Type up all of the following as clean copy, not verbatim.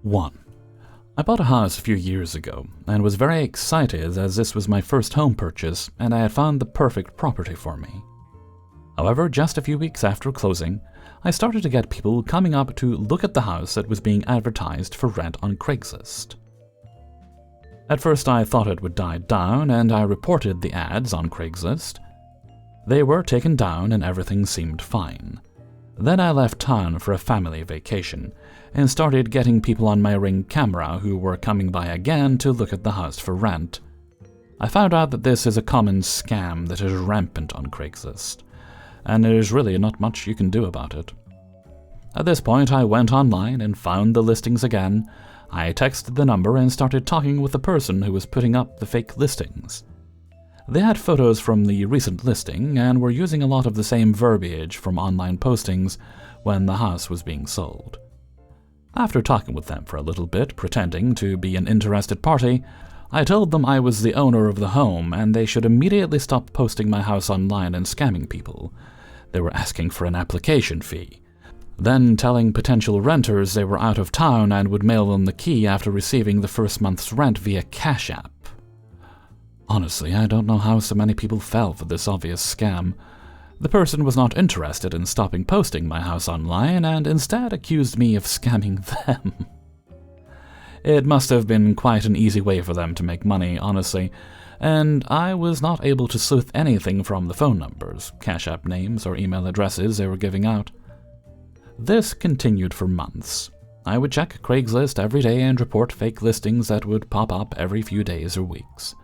1. I bought a house a few years ago and was very excited as this was my first home purchase and I had found the perfect property for me. However, just a few weeks after closing, I started to get people coming up to look at the house that was being advertised for rent on Craigslist. At first I thought it would die down and I reported the ads on Craigslist. They were taken down and everything seemed fine. Then I left town for a family vacation and started getting people on my Ring camera who were coming by again to look at the house for rent. I found out that this is a common scam that is rampant on Craigslist, and there's really not much you can do about it. At this point I went online and found the listings again. I texted the number and started talking with the person who was putting up the fake listings. They had photos from the recent listing and were using a lot of the same verbiage from online postings when the house was being sold. After talking with them for a little bit, pretending to be an interested party, I told them I was the owner of the home and they should immediately stop posting my house online and scamming people. They were asking for an application fee, then telling potential renters they were out of town and would mail them the key after receiving the first month's rent via Cash App. Honestly, I don't know how so many people fell for this obvious scam. The person was not interested in stopping posting my house online and instead accused me of scamming them. It must have been quite an easy way for them to make money, honestly, and I was not able to sleuth anything from the phone numbers, Cash App names, or email addresses they were giving out. This continued for months. I would check Craigslist every day and report fake listings that would pop up every few days or weeks.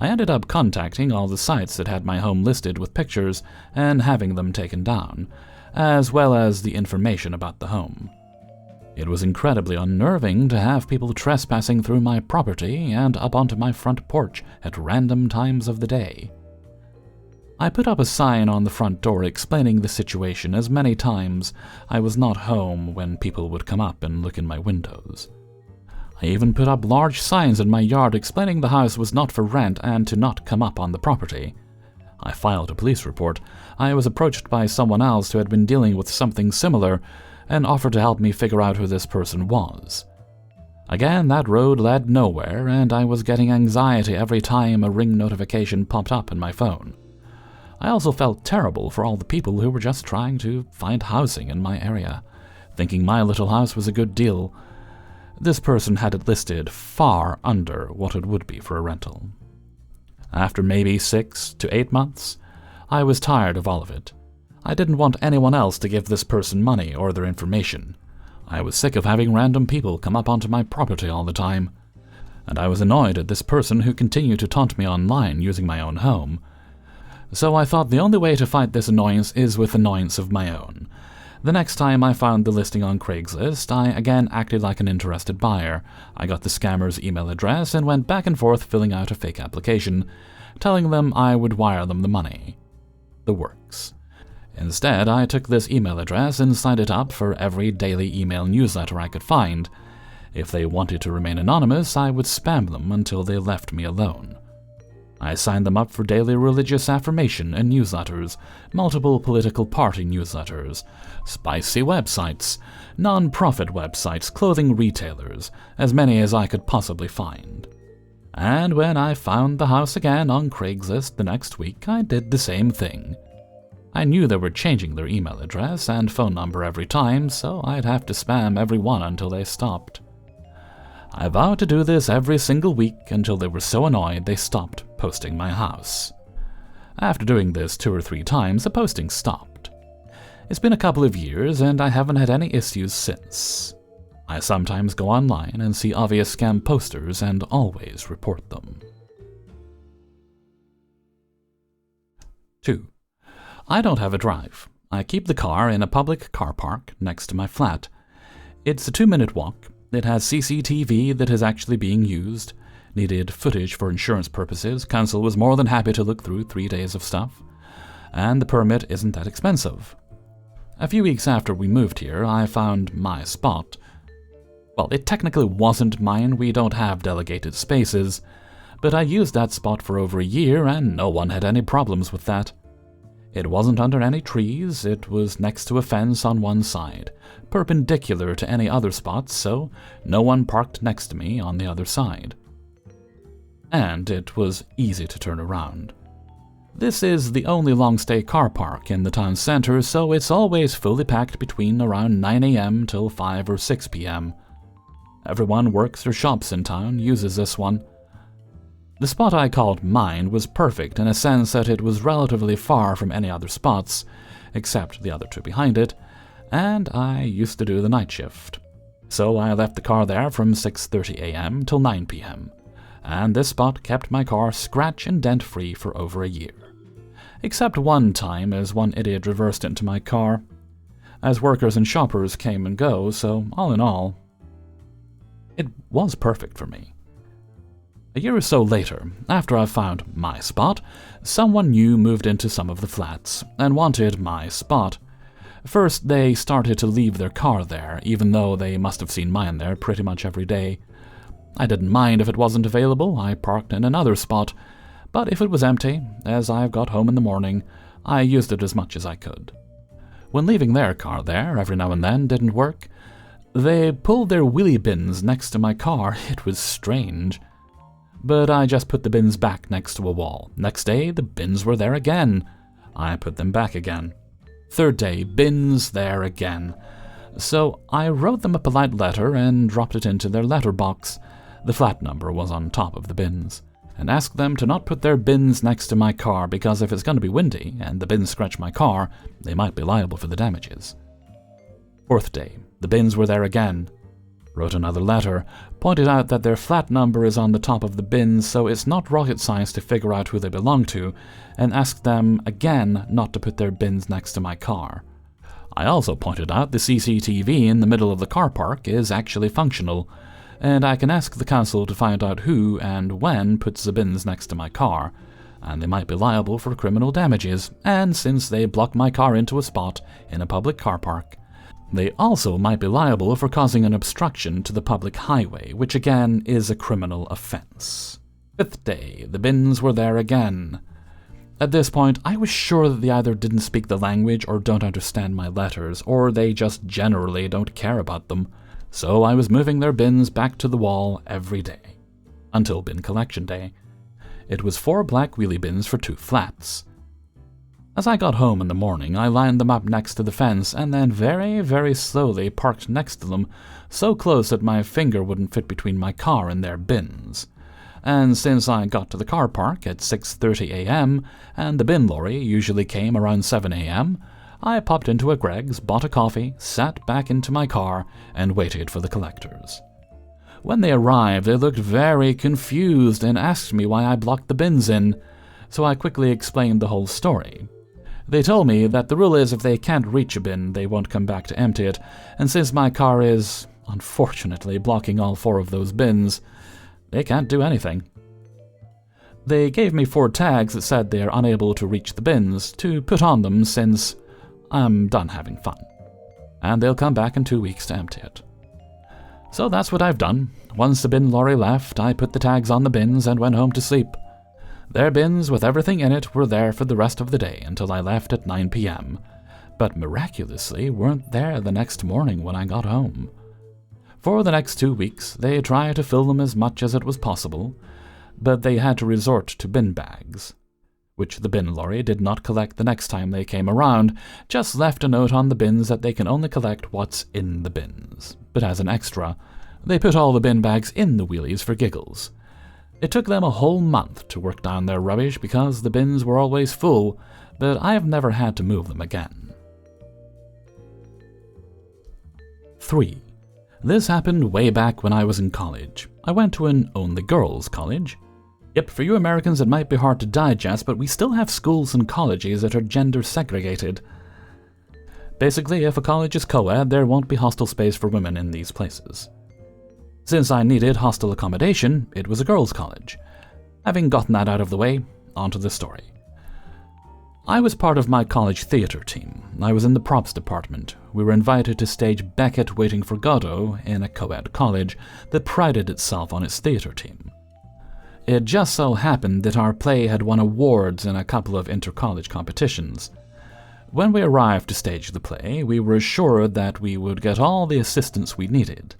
I ended up contacting all the sites that had my home listed with pictures and having them taken down, as well as the information about the home. It was incredibly unnerving to have people trespassing through my property and up onto my front porch at random times of the day. I put up a sign on the front door explaining the situation as many times I was not home when people would come up and look in my windows. I even put up large signs in my yard explaining the house was not for rent and to not come up on the property. I filed a police report. I was approached by someone else who had been dealing with something similar and offered to help me figure out who this person was. Again, that road led nowhere, and I was getting anxiety every time a Ring notification popped up in my phone. I also felt terrible for all the people who were just trying to find housing in my area, thinking my little house was a good deal. This person had it listed far under what it would be for a rental. After maybe 6 to 8 months, I was tired of all of it. I didn't want anyone else to give this person money or their information. I was sick of having random people come up onto my property all the time. And I was annoyed at this person who continued to taunt me online using my own home. So I thought the only way to fight this annoyance is with annoyance of my own. The next time I found the listing on Craigslist, I again acted like an interested buyer. I got the scammer's email address and went back and forth filling out a fake application, telling them I would wire them the money. The works. Instead, I took this email address and signed it up for every daily email newsletter I could find. If they wanted to remain anonymous, I would spam them until they left me alone. I signed them up for daily religious affirmation and newsletters, multiple political party newsletters, spicy websites, non-profit websites, clothing retailers, as many as I could possibly find. And when I found the house again on Craigslist the next week, I did the same thing. I knew they were changing their email address and phone number every time, so I'd have to spam every one until they stopped. I vowed to do this every single week until they were so annoyed they stopped posting my house. After doing this 2 or 3 times, the posting stopped. It's been a couple of years and I haven't had any issues since. I sometimes go online and see obvious scam posters and always report them. 2. I don't have a drive. I keep the car in a public car park next to my flat. It's a 2-minute walk. It has CCTV that is actually being used. Needed footage for insurance purposes. Council was more than happy to look through 3 days of stuff. And the permit isn't that expensive. A few weeks after we moved here, I found my spot. Well, it technically wasn't mine, we don't have delegated spaces, but I used that spot for over a year and no one had any problems with that. It wasn't under any trees, it was next to a fence on one side, perpendicular to any other spots, so no one parked next to me on the other side. And it was easy to turn around. This is the only long-stay car park in the town center, so it's always fully packed between around 9 a.m. till 5 or 6 p.m. Everyone works or shops in town uses this one. The spot I called mine was perfect in a sense that it was relatively far from any other spots, except the other two behind it, and I used to do the night shift. So I left the car there from 6:30 a.m. till 9 p.m., and this spot kept my car scratch and dent-free for over a year. Except one time as one idiot reversed into my car, as workers and shoppers came and go, so all in all, it was perfect for me. A year or so later, after I found my spot, someone new moved into some of the flats and wanted my spot. First, they started to leave their car there, even though they must have seen mine there pretty much every day. I didn't mind if it wasn't available, I parked in another spot, but if it was empty, as I got home in the morning, I used it as much as I could. When leaving their car there, every now and then, didn't work. They pulled their wheelie bins next to my car. It was strange. But I just put the bins back next to a wall. Next day, the bins were there again. I put them back again. Third day, bins there again. So I wrote them a polite letter and dropped it into their letterbox. The flat number was on top of the bins. And asked them to not put their bins next to my car because if it's going to be windy and the bins scratch my car, they might be liable for the damages. Fourth day, the bins were there again. Wrote another letter, pointed out that their flat number is on the top of the bins, so it's not rocket science to figure out who they belong to, and asked them again not to put their bins next to my car. I also pointed out the CCTV in the middle of the car park is actually functional, and I can ask the council to find out who and when puts the bins next to my car, and they might be liable for criminal damages, and since they block my car into a spot in a public car park, they also might be liable for causing an obstruction to the public highway, which again is a criminal offense. Fifth day, the bins were there again. At this point, I was sure that they either didn't speak the language or don't understand my letters, or they just generally don't care about them, so I was moving their bins back to the wall every day. Until bin collection day. It was 4 black wheelie bins for 2 flats. As I got home in the morning, I lined them up next to the fence and then very, very slowly parked next to them, so close that my finger wouldn't fit between my car and their bins. And since I got to the car park at 6:30 a.m., and the bin lorry usually came around 7 a.m., I popped into a Greg's, bought a coffee, sat back into my car, and waited for the collectors. When they arrived, they looked very confused and asked me why I blocked the bins in, so I quickly explained the whole story. They told me that the rule is if they can't reach a bin, they won't come back to empty it, and since my car is, unfortunately, blocking all 4 of those bins, they can't do anything. They gave me 4 tags that said they are unable to reach the bins to put on them since I'm done having fun, and they'll come back in 2 weeks to empty it. So that's what I've done. Once the bin lorry left, I put the tags on the bins and went home to sleep. Their bins with everything in it were there for the rest of the day until I left at 9 p.m., but miraculously weren't there the next morning when I got home. For the next 2 weeks, they tried to fill them as much as it was possible, but they had to resort to bin bags, which the bin lorry did not collect the next time they came around, just left a note on the bins that they can only collect what's in the bins. But as an extra, they put all the bin bags in the wheelies for giggles. It took them a whole month to work down their rubbish because the bins were always full, but I have never had to move them again. 3. This happened way back when I was in college. I went to an only girls college. Yep, for you Americans it might be hard to digest, but we still have schools and colleges that are gender segregated. Basically, if a college is co-ed, there won't be hostel space for women in these places. Since I needed hostel accommodation, it was a girls' college. Having gotten that out of the way, on to the story. I was part of my college theater team. I was in the props department. We were invited to stage Beckett Waiting for Godot in a co-ed college that prided itself on its theater team. It just so happened that our play had won awards in a couple of inter-college competitions. When we arrived to stage the play, we were assured that we would get all the assistance we needed.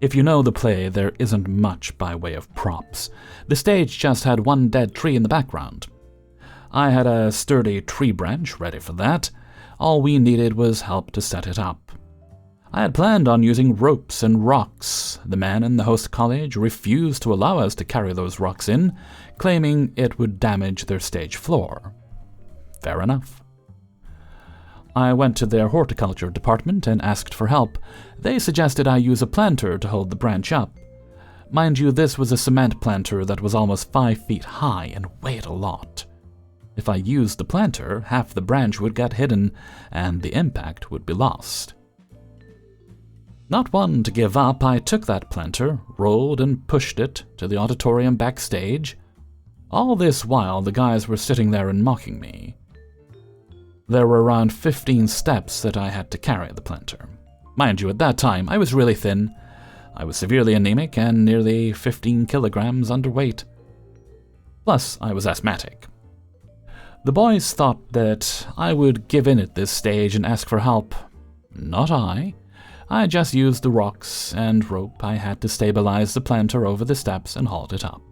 If you know the play, there isn't much by way of props. The stage just had one dead tree in the background. I had a sturdy tree branch ready for that. All we needed was help to set it up. I had planned on using ropes and rocks. The man in the host college refused to allow us to carry those rocks in, claiming it would damage their stage floor. Fair enough. I went to their horticulture department and asked for help. They suggested I use a planter to hold the branch up. Mind you, this was a cement planter that was almost 5 feet high and weighed a lot. If I used the planter, half the branch would get hidden and the impact would be lost. Not one to give up, I took that planter, rolled and pushed it to the auditorium backstage. All this while, the guys were sitting there and mocking me. There were around 15 steps that I had to carry the planter. Mind you, at that time, I was really thin. I was severely anemic and nearly 15 kilograms underweight. Plus, I was asthmatic. The boys thought that I would give in at this stage and ask for help. Not I. I just used the rocks and rope I had to stabilize the planter over the steps and hauled it up.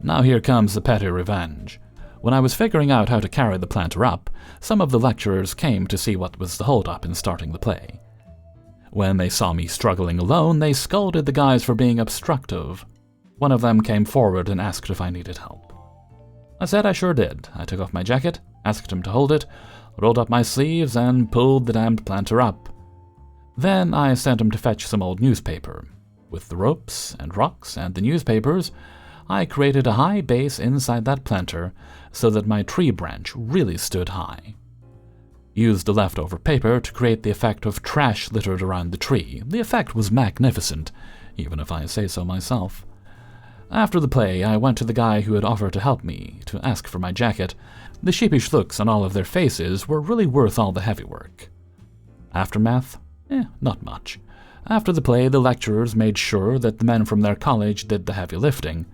Now here comes the PettyRevenge. When I was figuring out how to carry the planter up, some of the lecturers came to see what was the holdup in starting the play. When they saw me struggling alone, they scolded the guys for being obstructive. One of them came forward and asked if I needed help. I said I sure did. I took off my jacket, asked him to hold it, rolled up my sleeves, and pulled the damned planter up. Then I sent him to fetch some old newspaper. With the ropes and rocks and the newspapers, I created a high base inside that planter so that my tree branch really stood high. Used the leftover paper to create the effect of trash littered around the tree. The effect was magnificent, even if I say so myself. After the play, I went to the guy who had offered to help me to ask for my jacket. The sheepish looks on all of their faces were really worth all the heavy work. Aftermath? Not much. After the play, the lecturers made sure that the men from their college did the heavy lifting.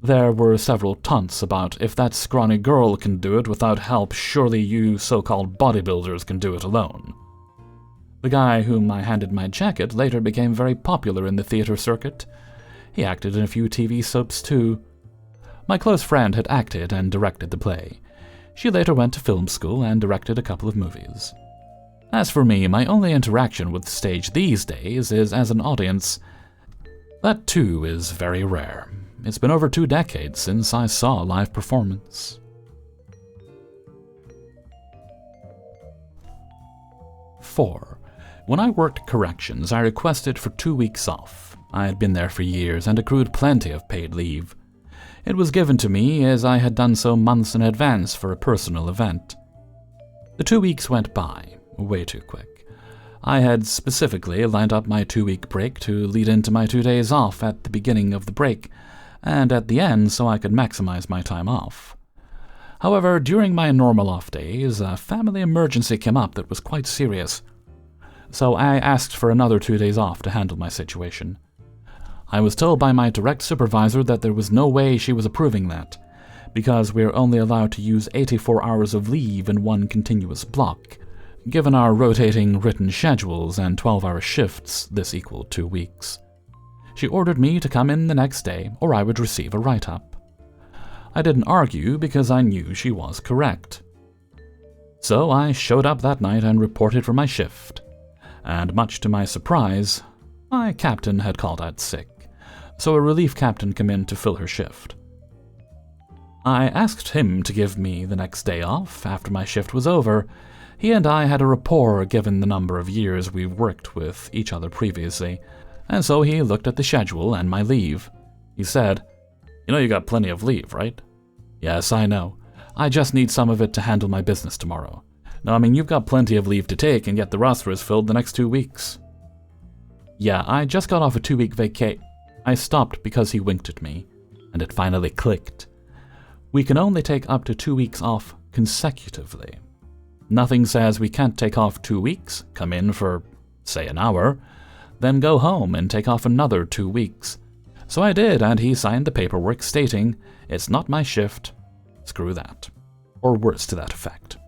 There were several taunts about, if that scrawny girl can do it without help, surely you so-called bodybuilders can do it alone. The guy whom I handed my jacket later became very popular in the theater circuit. He acted in a few TV soaps too. My close friend had acted and directed the play. She later went to film school and directed a couple of movies. As for me, my only interaction with the stage these days is as an audience. That too is very rare. It's been over 2 decades since I saw a live performance. 4. When I worked corrections, I requested for 2 weeks off. I had been there for years and accrued plenty of paid leave. It was given to me as I had done so months in advance for a personal event. The 2 weeks went by, way too quick. I had specifically lined up my 2-week break to lead into my 2 days off at the beginning of the break, and at the end so I could maximize my time off. However, during my normal off days, a family emergency came up that was quite serious. So I asked for another 2 days off to handle my situation. I was told by my direct supervisor that there was no way she was approving that, because we are only allowed to use 84 hours of leave in one continuous block. Given our rotating written schedules and 12-hour shifts, this equaled 2 weeks. She ordered me to come in the next day, or I would receive a write-up. I didn't argue because I knew she was correct. So I showed up that night and reported for my shift. And much to my surprise, my captain had called out sick, so a relief captain came in to fill her shift. I asked him to give me the next day off after my shift was over. He and I had a rapport given the number of years we've worked with each other previously, and so he looked at the schedule and my leave. He said, "You know you got plenty of leave, right?" "Yes, I know. I just need some of it to handle my business tomorrow." "No, I mean, you've got plenty of leave to take, and yet the roster is filled the next 2 weeks." "Yeah, I just got off a 2-week vacay." I stopped because he winked at me, and it finally clicked. We can only take up to 2 weeks off consecutively. Nothing says we can't take off 2 weeks, come in for, say, an hour, then go home and take off another 2 weeks. So I did, and he signed the paperwork stating, "It's not my shift, screw that," or words to that effect.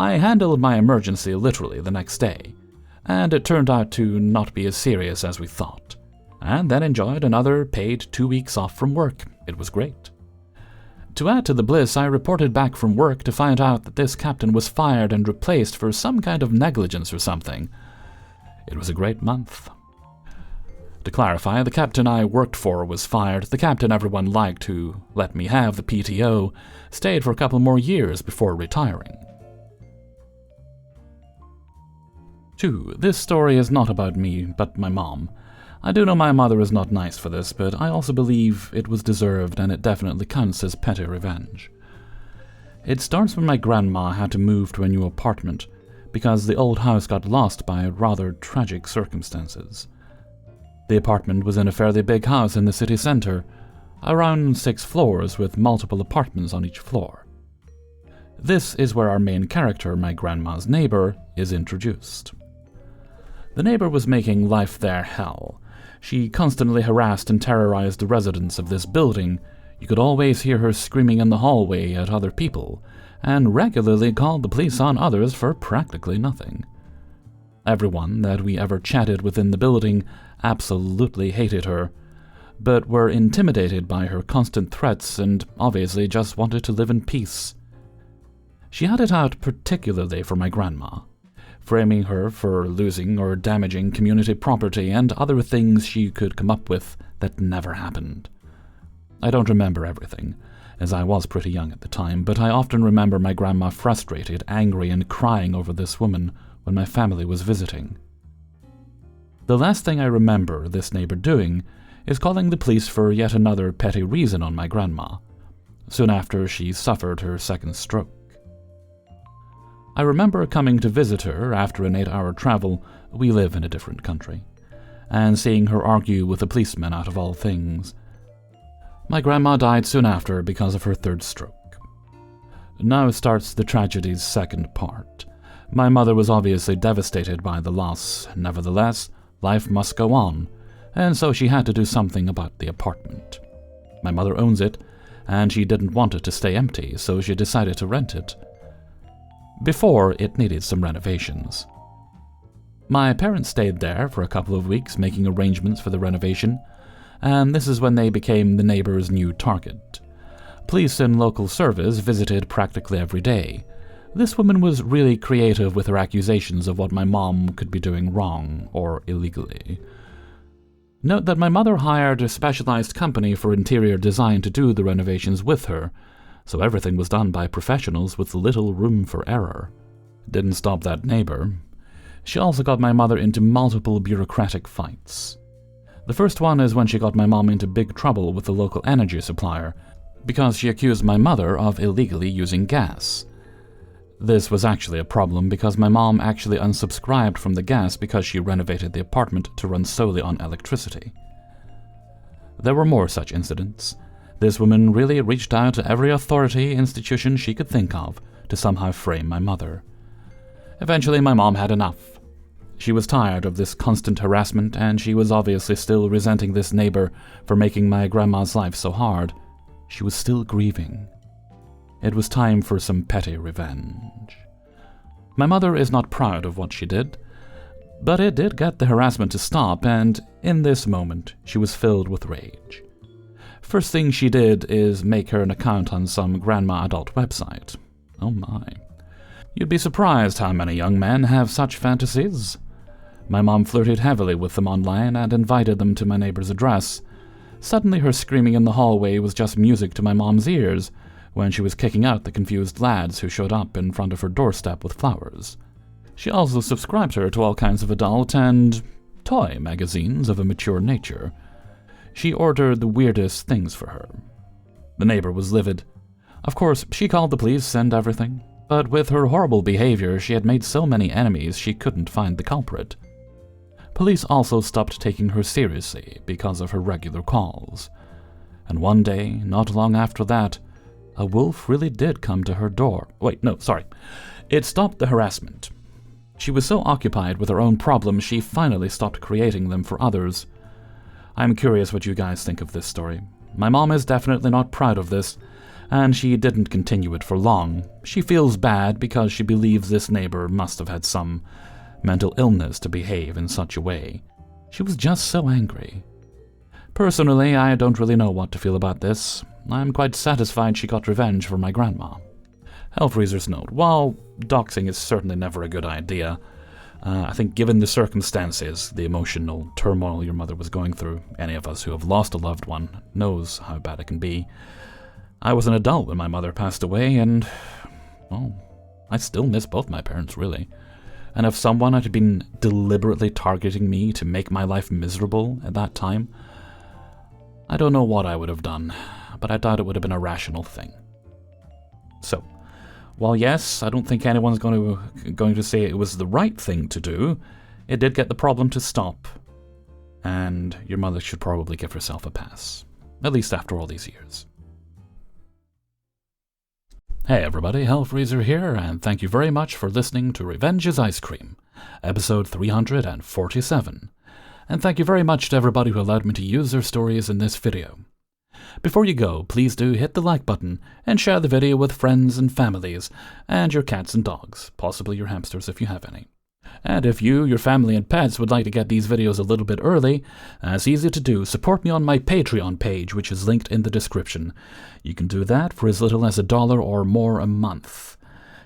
I handled my emergency literally the next day, and it turned out to not be as serious as we thought, and then enjoyed another paid 2 weeks off from work. It was great. To add to the bliss, I reported back from work to find out that this captain was fired and replaced for some kind of negligence or something. It was a great month. To clarify, the captain I worked for was fired. The captain everyone liked, who let me have the PTO, stayed for a couple more years before retiring. 2. This story is not about me, but my mom. I do know my mother is not nice for this, but I also believe it was deserved, and it definitely counts as petty revenge. It starts when my grandma had to move to a new apartment, because the old house got lost by rather tragic circumstances. The apartment was in a fairly big house in the city center, around 6 floors with multiple apartments on each floor. This is where our main character, my grandma's neighbor, is introduced. The neighbor was making life there hell. She constantly harassed and terrorized the residents of this building. You could always hear her screaming in the hallway at other people, and regularly called the police on others for practically nothing. Everyone that we ever chatted within the building absolutely hated her, but were intimidated by her constant threats and obviously just wanted to live in peace. She had it out particularly for my grandma, framing her for losing or damaging community property and other things she could come up with that never happened. I don't remember everything, as I was pretty young at the time, but I often remember my grandma frustrated, angry, and crying over this woman when my family was visiting. The last thing I remember this neighbor doing is calling the police for yet another petty reason on my grandma, soon after she suffered her second stroke. I remember coming to visit her after an 8-hour travel — we live in a different country — and seeing her argue with a policeman out of all things. My grandma died soon after because of her third stroke. Now starts the tragedy's second part. My mother was obviously devastated by the loss. Nevertheless, life must go on, and so she had to do something about the apartment. My mother owns it, and she didn't want it to stay empty, so she decided to rent it. Before, it needed some renovations. My parents stayed there for a couple of weeks making arrangements for the renovation, and this is when they became the neighbor's new target. Police and local service visited practically every day. This woman was really creative with her accusations of what my mom could be doing wrong or illegally. Note that my mother hired a specialized company for interior design to do the renovations with her, so everything was done by professionals with little room for error. Didn't stop that neighbor. She also got my mother into multiple bureaucratic fights. The first one is when she got my mom into big trouble with the local energy supplier, because she accused my mother of illegally using gas. This was actually a problem because my mom actually unsubscribed from the gas because she renovated the apartment to run solely on electricity. There were more such incidents. This woman really reached out to every authority institution she could think of to somehow frame my mother. Eventually, my mom had enough. She was tired of this constant harassment, and she was obviously still resenting this neighbor for making my grandma's life so hard. She was still grieving. It was time for some petty revenge. My mother is not proud of what she did, but it did get the harassment to stop, and in this moment, she was filled with rage. First thing she did is make her an account on some grandma adult website. Oh my. You'd be surprised how many young men have such fantasies. My mom flirted heavily with them online and invited them to my neighbor's address. Suddenly her screaming in the hallway was just music to my mom's ears when she was kicking out the confused lads who showed up in front of her doorstep with flowers. She also subscribed her to all kinds of adult and toy magazines of a mature nature. She ordered the weirdest things for her. The neighbor was livid. Of course, she called the police and everything, but with her horrible behavior, she had made so many enemies she couldn't find the culprit. Police also stopped taking her seriously because of her regular calls. And one day, not long after that, a wolf really did come to her door. It stopped the harassment. She was so occupied with her own problems, she finally stopped creating them for others. I'm curious what you guys think of this story. My mom is definitely not proud of this, and she didn't continue it for long. She feels bad because she believes this neighbor must have had some mental illness to behave in such a way. She was just so angry. Personally, I don't really know what to feel about this. I'm quite satisfied she got revenge for my grandma. Hellfreezer's note: while doxing is certainly never a good idea, I think given the circumstances, the emotional turmoil your mother was going through, any of us who have lost a loved one knows how bad it can be. I was an adult when my mother passed away, and, well, I still miss both my parents, really. And if someone had been deliberately targeting me to make my life miserable at that time, I don't know what I would have done, but I doubt it would have been a rational thing. So, while yes, I don't think anyone's going to say it was the right thing to do, it did get the problem to stop, and your mother should probably give herself a pass, at least after all these years. Hey everybody, Hellfreezer here, and thank you very much for listening to Revenge is Ice Cream, episode 347. And thank you very much to everybody who allowed me to use their stories in this video. Before you go, please do hit the like button and share the video with friends and families, and your cats and dogs, possibly your hamsters if you have any. And if you, your family, and pets would like to get these videos a little bit early, it's easy to do. Support me on my Patreon page, which is linked in the description. You can do that for as little as $1 or more a month.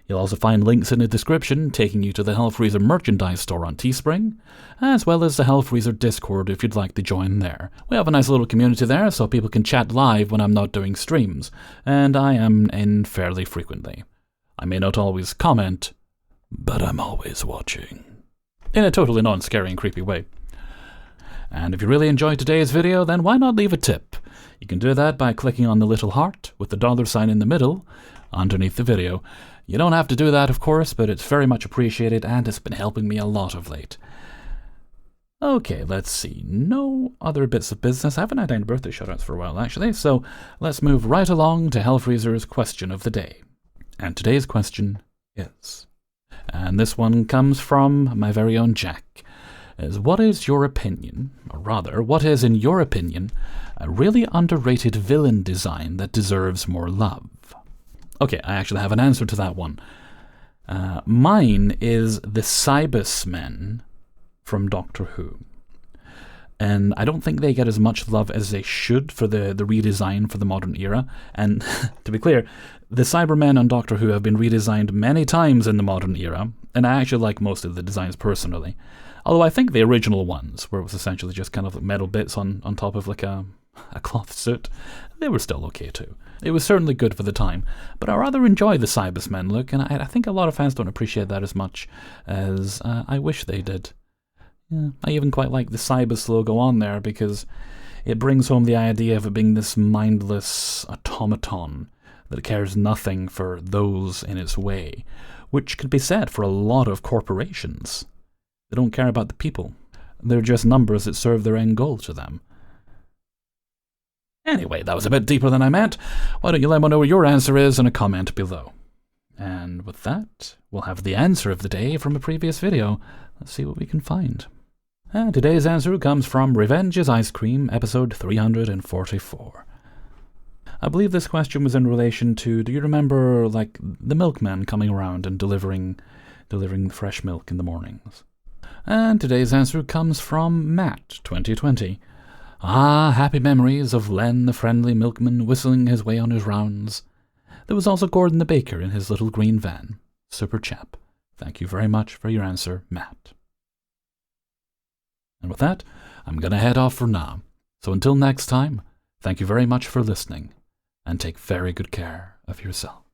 You'll also find links in the description taking you to the Hellfreezer merchandise store on Teespring, as well as the Hellfreezer Discord if you'd like to join there. We have a nice little community there so people can chat live when I'm not doing streams, and I am in fairly frequently. I may not always comment, but I'm always watching. In a totally non-scary and creepy way. And if you really enjoyed today's video, then why not leave a tip? You can do that by clicking on the little heart with the $sign in the middle underneath the video. You don't have to do that, of course, but it's very much appreciated, and it's been helping me a lot of late. Okay, let's see. No other bits of business. I haven't had any birthday shoutouts for a while, actually, so let's move right along to Hellfreezer's question of the day. And today's question is, and this one comes from my very own Jack, is what is your opinion, or rather, what is, in your opinion, a really underrated villain design that deserves more love? Okay, I actually have an answer to that one. Mine is the Cybersmen from Doctor Who. And I don't think they get as much love as they should for the redesign for the modern era. And to be clear, the Cybermen on Doctor Who have been redesigned many times in the modern era, and I actually like most of the designs personally. Although I think the original ones, where it was essentially just kind of like metal bits on top of like a cloth suit, they were still okay too. It was certainly good for the time, but I rather enjoy the Cybersmen look, and I think a lot of fans don't appreciate that as much as I wish they did. Yeah, I even quite like the Cybers logo on there because it brings home the idea of it being this mindless automaton that cares nothing for those in its way, which could be said for a lot of corporations. They don't care about the people. They're just numbers that serve their end goal to them. Anyway, that was a bit deeper than I meant. Why don't you let me know what your answer is in a comment below. And with that, we'll have the answer of the day from a previous video. Let's see what we can find. And today's answer comes from Revenge is Ice Cream, episode 344. I believe this question was in relation to, do you remember, like, the milkman coming around and delivering fresh milk in the mornings? And today's answer comes from Matt, 2020. Ah, happy memories of Len the friendly milkman whistling his way on his rounds. There was also Gordon the baker in his little green van. Super chap. Thank you very much for your answer, Matt. And with that, I'm gonna head off for now. So until next time, thank you very much for listening, and take very good care of yourself.